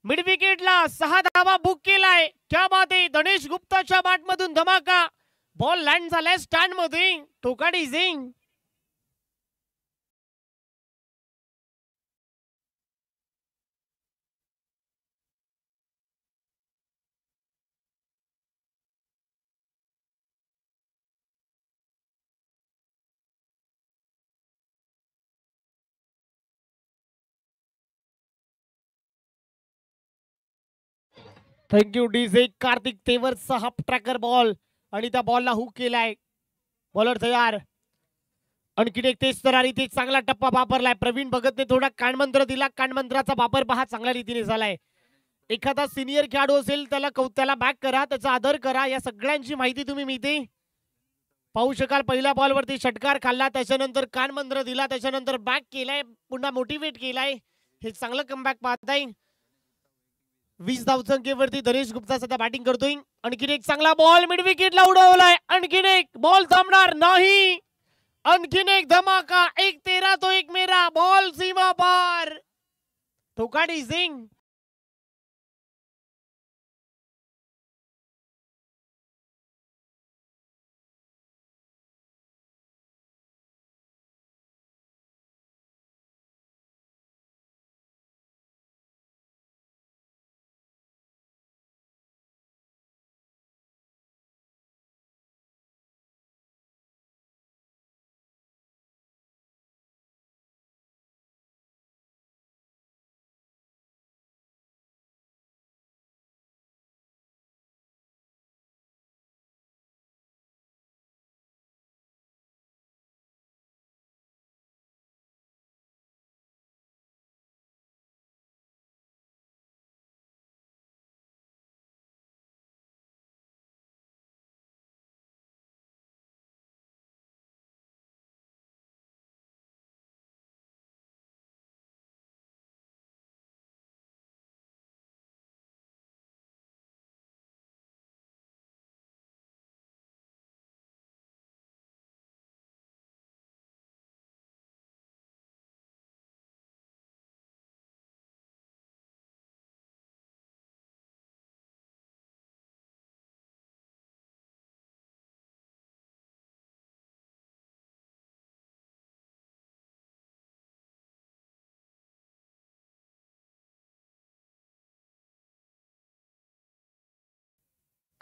Speaker 1: मिड विकेटला 6 धावा बुक केलाय. क्या बात आहे. गणेश गुप्ताच्या बॅटमधून धमाका. बॉल लँड झालाय स्टँड मध्ये. टोकाडी झिंग. Thank you DJ. कार्तिक तेवरचा हाफ ट्रॅकर बॉल आणि त्या बॉलला हुक केलाय. बॉलर तयार. आणखीन एक तेज तरार इथे चांगला टप्पा वापरलाय. प्रवीण भगतने थोडा कानमंत्र दिला. कानमंत्राचा वापर पहा चांगल्या रीतीने झालाय. एखादा सिनियर खेळाडू असेल त्याला बॅक करा. त्याचा आदर करा. या सगळ्यांची माहिती तुम्ही मिळते पाहू शकाल. पहिल्या बॉलवरती षटकार खाल्ला. त्याच्यानंतर कानमंत्र दिला. त्याच्यानंतर बॅक केलाय. पुन्हा मोटिवेट केलाय. हे चांगलं कमबॅक पाहताय. 20 धावसंख्येवरती गणेश गुप्ता सध्या बॅटिंग करतोय. आणखीन एक चांगला बॉल मिड विकेटला उडवलाय. आणखीन एक बॉल थांबणार नाही. आणखीन एक धमाका. 1 तेरा तो 1 मेरा. बॉल सीमा पार. टोकाडी सिंग.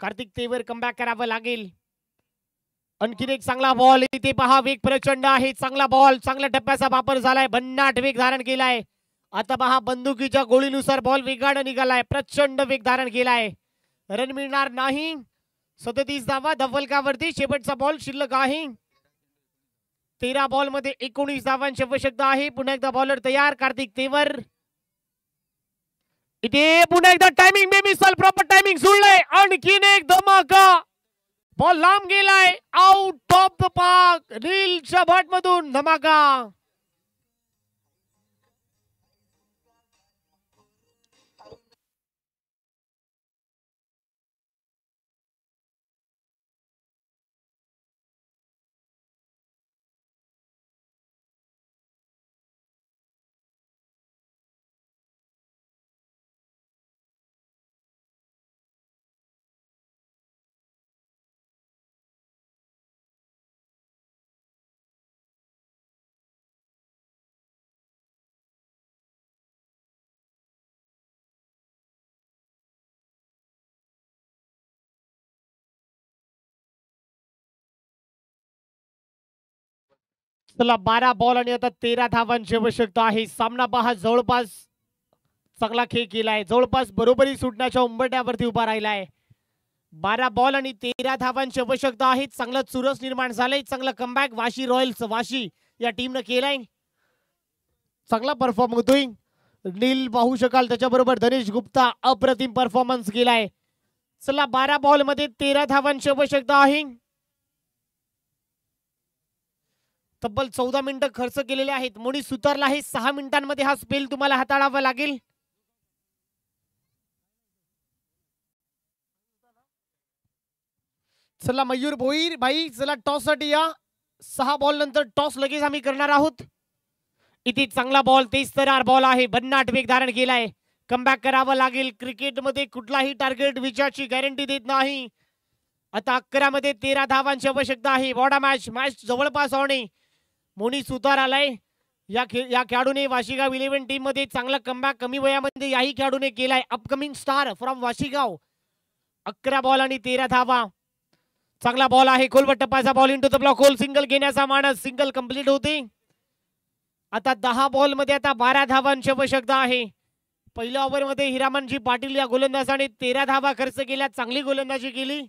Speaker 1: कार्तिक तेवर कमबॅक करावं लागेल. आणखीन एक चांगला बॉल इथे पहा, वेग प्रचंड आहे. चांगला बॉल, चांगल्या टप्प्याचा वापर झालाय, भन्नाट वेग धारण केलाय. आता पहा बंदुकीच्या गोळीनुसार बॉल वेगाने निघालाय, प्रचंड वेग धारण केलाय. रन मिळणार नाही. 37 धावा धवलकावरती. शेवटचा बॉल शिल्लक आहे. 13 बॉल मध्ये 19 धावांची आवश्यकता आहे. पुन्हा एकदा बॉलर तयार कार्तिक तेवर. इथे पुन्हा एकदा टायमिंग मे मिसाल प्रॉपर टायमिंग जुळलंय. आणखीन एक धमाका, बॉल लांब गेलाय, आउट ऑफ द पार्क. रीलच्या बॅट मधून धमाका. चला 12 बॉल आणि आता 13 धावांची आवश्यकता आहे. सामना पहा जवळपास चांगला खेळ केलाय, जवळपास बरोबरी सुटण्याच्या उंबरठ्यावरती उभा राहिलाय. 12 बॉल आणि 13 धावांची आवश्यकता आहे. चांगलं चुरस निर्माण झालंय. चांगला कमबॅक वाशी रॉयल्स वाशी या टीमनं केलाय. चांगला परफॉर्म होतोय. नील पाहू शकाल, त्याच्याबरोबर धनेश गुप्ता अप्रतिम परफॉर्मन्स केलाय. चला 12 बॉल मध्ये 13 धावांची आवश्यकता आहे. तब्बल 14 मिनिटं खर्च केलेले आहेत. मोनी सुतारला हे 6 मिनिटांमध्ये हा स्पेल तुम्हाला हाताळावा लागेल. चला मयूर भोईर भाई, चला टॉस साठी या. 6 बॉल नंतर टॉस लगेच आम्ही करणार आहोत. इथे चांगला बॉल, 23 बॉल आहे, भन्नाट वेग धारण केलाय. कमबॅक करावं लागेल. क्रिकेटमध्ये कुठलाही टार्गेट विजयाची गॅरंटी देत नाही. आता 11 मध्ये 13 धावांची आवश्यकता आहे. वॉडा मॅच जवळपास होणे. मोनी सुतार आलाय. या खेळाडूने वाशीगाव 11 टीम मध्ये चांगला कमबॅक कमी वयामध्ये याही खेळाडूने केलाय. Upcoming star from Washigaon. 11 ball आणि 13 धावा. चांगला बॉल आहे, खोलवर टप्प्याचा ball into the block hole. Single घेण्याचा मानस, सिंगल कंप्लीट होते. आता 10 बॉल मध्ये आता 12 धावांची आवश्यकता आहे. पहिल्या ओव्हर मध्ये हिरामनजी पाटील या गोलंदाजाने 13 धावा खर्च केल्या, चांगली गोलंदाजी केली.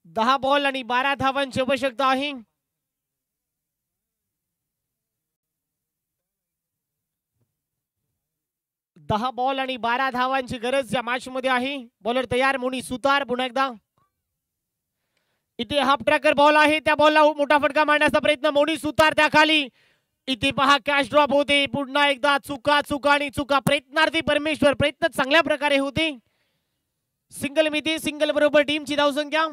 Speaker 1: 10 बॉल आणि 12 धावांची आवश्यकता आहे. दहा बॉल आणि 12 धावांची गरज या मॅच मध्ये आहे. बॉलर तयार मोनी सुतार. पुन्हा एकदा इथे हाफ ट्रॅकर बॉल आहे, त्या बॉलला मोठा फटका मारण्याचा प्रयत्न मोनी सुतार त्या खाली. इथे पहा कॅच ड्रॉप होते. पुन्हा एकदा चुका चुका आणि चुका. प्रयत्नार्थी परमेश्वर, प्रयत्न चांगल्या प्रकारे होते. सिंगल मिती, सिंगल बरोबर टीमची धावसंख्या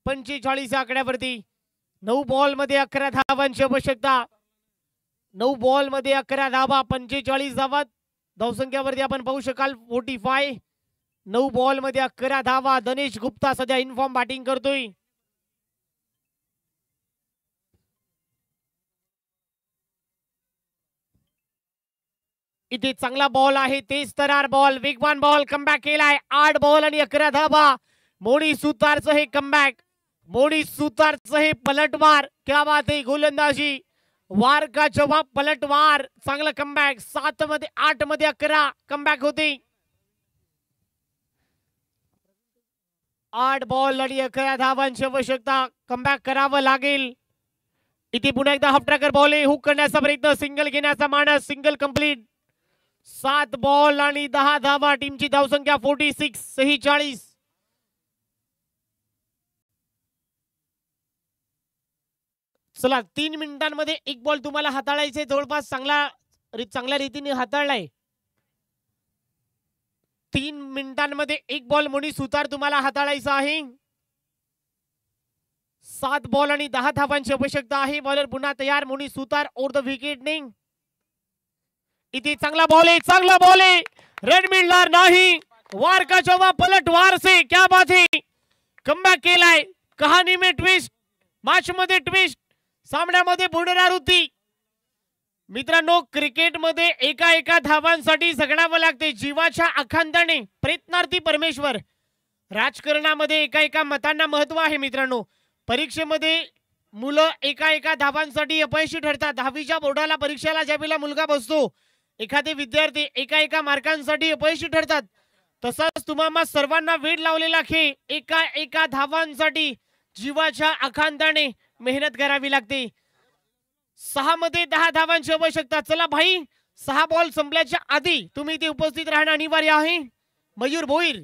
Speaker 1: 45 या आकड्यावरती. 9 बॉल मध्ये 11 धावांची आवश्यकता. 9 बॉल मध्ये 11 धावा, 45 धावा धावसंख्यावरती आपण पाहू शकाल 45. 9 बॉल मध्ये 11 धावा. धनेश गुप्ता सध्या इनफॉर्म बॅटिंग करतोय. इथे चांगला बॉल आहे, 23 बॉल, वेगवान बॉल. कमबॅक केलाय. 8 बॉल आणि 11 धावा. मोनी सुतारचं हे कमबॅक, मोनी सुतारचं हे पलटवार. क्या बात आहे. गोलंदाजी वार का जवाब, पलटवार. चांगला कमबॅक. 7 मध्ये 8 मध्ये 11 कमबॅक होते. 8 बॉल आणि 11 धावांची आवश्यकता. कमबॅक करावं लागेल. इथे पुन्हा एकदा हाफ ट्रॅकर बॉल आहे, हुक करण्याचा प्रयत्न, सिंगल घेण्याचा मानस, सिंगल कंप्लीट. 7 बॉल आणि 10 धावा. टीमची धावसंख्या 46. चला 3 मिनिटांमध्ये एक बॉल तुम्हाला हाताळायचे. जवळपास चांगल्या रीतीने हाताळलाय. 3 मिनिटांमध्ये एक बॉल मोनी सुतार तुम्हाला हाताळायचा आहे. 7 बॉल आणि 10 धावांची आवश्यकता आहे. बॉलर पुन्हा तयार मोनी सुतार ओव्हर द विकेट ने. इथे चांगला बॉल आहे, चांगला बॉल आहे. रन मिळणार नाही. वार का जवाब, पलटवार से. क्या बात है. कमबॅक केलाय. कहाणी में ट्विस्ट, मॅच मध्ये ट्विस्ट, सामन्यामध्ये पुनरावृत्ती. मित्रांनो, क्रिकेटमध्ये एका एका धावांसाठी झगडावं लागते. जीवाच्या आखांताने प्रयत्नार्थी परमेश्वर. राजकारणामध्ये एका एका मतांना महत्व आहे मित्रांनो. परीक्षेमध्ये मुलं एका एका धावांसाठी अपयशी ठरतात. 10वीच्या बोर्डाला परीक्षेला ज्यावेळेला मुलगा बसतो, एखादे विद्यार्थी एका एका मार्कांसाठी अपयशी ठरतात. तसाच तुम्हाला सर्वांना वेळ लावलेला खेळ एका एका धावांसाठी जीवाच्या आखांताने मेहनत करावी लागते. 6 मध्ये 10 धावांची आवश्यकता. चला भाई, 6 बॉल संपल्याच्या आधी तुम्ही इथे उपस्थित राहणं अनिवार्य आहे. मयूर भोईर.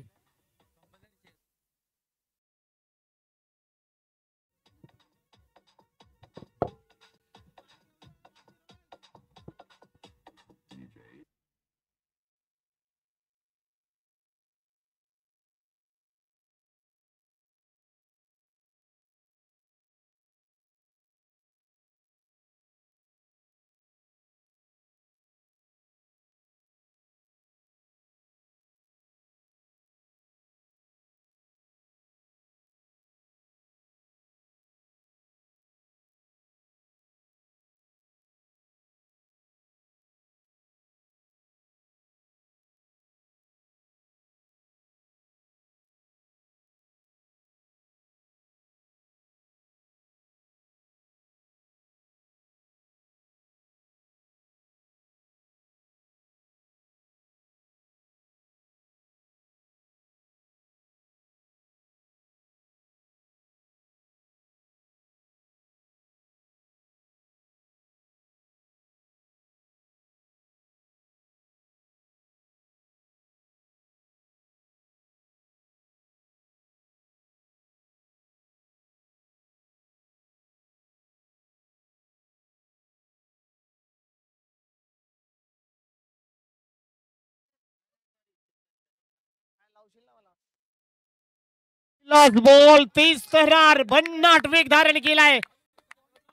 Speaker 1: बॉल 30 थरार भन्नाट वेग धारण केलाय.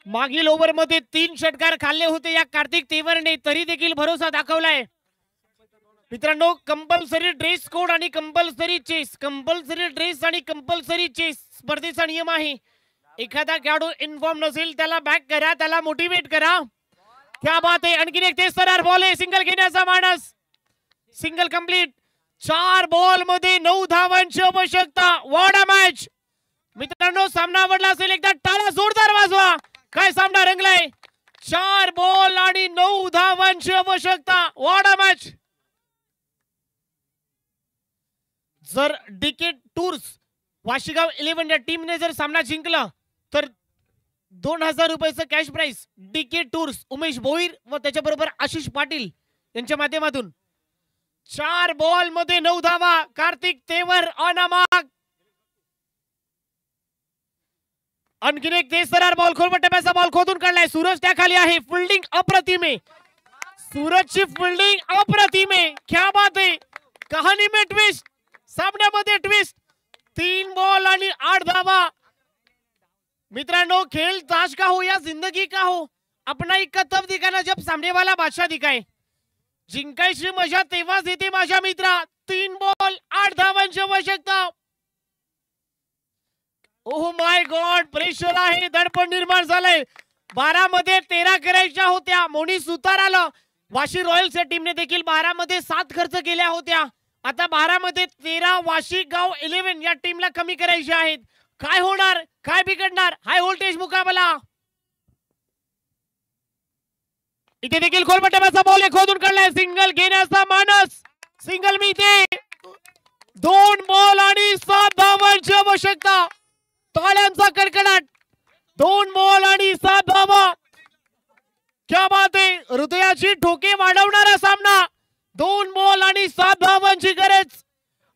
Speaker 1: मागील ओव्हर मध्ये 3 षटकार खाल्ले होते या कार्तिक तेवरने, तरी देखील भरोसा दाखवलाय. मित्रांनो, कंपल्सरी ड्रेस कोड आणि कंपल्सरी चेस, कंपल्सरी ड्रेस आणि कंपल्सरी चेस स्पर्धेचा नियम आहे. एखादा खेळाडू इन्फॉर्म नसेल त्याला बॅक करा, त्याला मोटिवेट करा. क्या बात आहे. आणखीन एक 30 थरार बॉल आहे. सिंगल घेण्याचा मानस. Single complete. 4 बॉल मध्ये 9 धावांची आवश्यकता. What a match. मित्रांनो, सामना आवडला असेल एकदा टाळ्या जोरदार वाजवा. काय सामना रंगलाय. 4 बॉल आणि 9 धावांची आवश्यकता. What a match. जर डीके टूर्स वाशीगाव 11 या टीमने जर सामना जिंकला तर 2000 रुपयाचं cash prize DK tours Umesh Bhoir व त्याच्याबरोबर आशिष पाटील यांच्या माध्यमातून. 4 बॉल मध्ये 9 धावा. कार्तिक तेवर ऑन अ मार्क. आणखीन एक 30 थरार बॉल, खोलपट टप्प्याचा बॉल खोदून काढलाय. सूरज त्याखाली आहे. फिल्डिंग अप्रतिम आहे. सूरजची फिल्डिंग अप्रतिम आहे. क्या बात आहे. कहाणी में ट्विस्ट, सामन्यामध्ये ट्विस्ट. 3 बॉल आणि 8 धावा. मित्रांनो, खेल ताश का हो या जिंदगी का हो, अपना इक्का तब दिखाना जब सामने वाला बादशाह दिखाए. जिंकायची मजा तेव्हाच येते माझ्या मित्रा. 3 बॉल 8 धावांची आवश्यकता. ओह माय गॉड, प्रेशर आहे. दडपण निर्माण झालंय. 12 मध्ये 13 करायच्या होत्या. मोनी सुतार आलं. वाशी रॉयल्सच्या टीमने देखील 12 मध्ये 7 खर्च केल्या होत्या. आता 12 मध्ये 13 वाशी गाव 11 या टीमला कमी करायचे आहेत. काय होणार, काय बिघडणार. हाय व्होल्टेज मुकाबला. इथे देखील खोलपट्ट्याचा बॉल खोदून काढलाय. सिंगल घेण्याचा मानस. सिंगल मिळते. 2 बॉल आणि 7 धावांची आवश्यकता. टाळ्यांचा कडकडाट. 2 बॉल आणि 7 धावा. क्या बात आहे. हृदयाची ठोके वाढवणारा सामना. 2 बॉल आणि 7 धावांची गरज.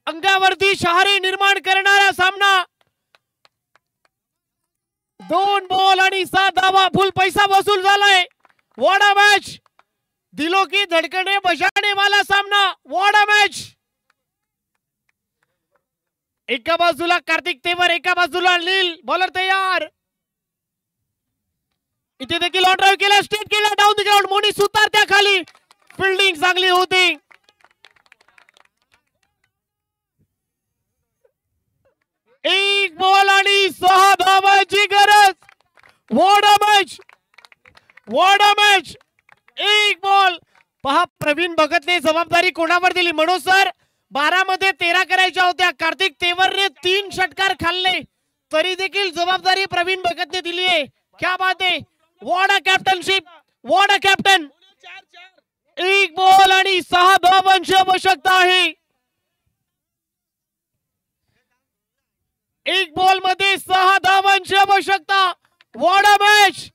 Speaker 1: अंगावरती शहारे निर्माण करणारा सामना. 2 बॉल आणि 7 धावा. फुल पैसा वसूल झालाय. What a match. दिलो की धडकने बजाने वाला सामना. What a match. एका बाजूला कार्तिक तेवर, एका बाजूला नील. बॉलर तयार. इथे देखील ऑन ड्राइव्ह केला. स्ट्रेट केला. Down the ground. Moni Sutar त्या खाली. फिल्डिंग चांगली होती. एक बॉल आणि 6 धावांची गरज. What a match. What a match. एक बॉल पहा प्रवीण भगतने जबाबदारी कोणावर दिली मनोज सर 12 मध्ये 13 करायच्या होत्या कार्तिक तेवरने 3 षटकार खाल्ले तरी देखील जबाबदारी प्रवीण भगतने दिली आहे क्या बात आहे what a captainship what a captain एक बॉल आणि 6 धावांची आवश्यकता आहे एक बॉल मध्ये 6 धावांची आवश्यकता what a match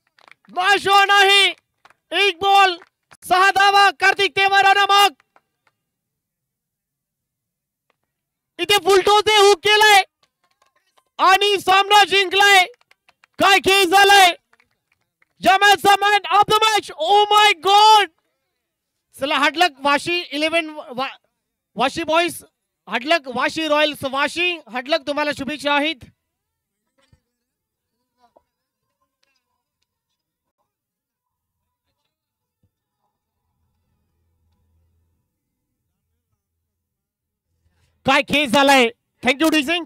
Speaker 1: match on आहे एक बॉल 6 धावा कार्तिक तेवर मग इथे फुलटोचे हुक केलाय आणि सामना जिंकलाय काय खेळ झालाय जमाचा man of the match oh my god चला hard luck Washi 11 Washi boys hard luck Washi royals Washi hard luck तुम्हाला शुभेच्छा आहेत काय खेळ झालाय थँक्यू डी सिंग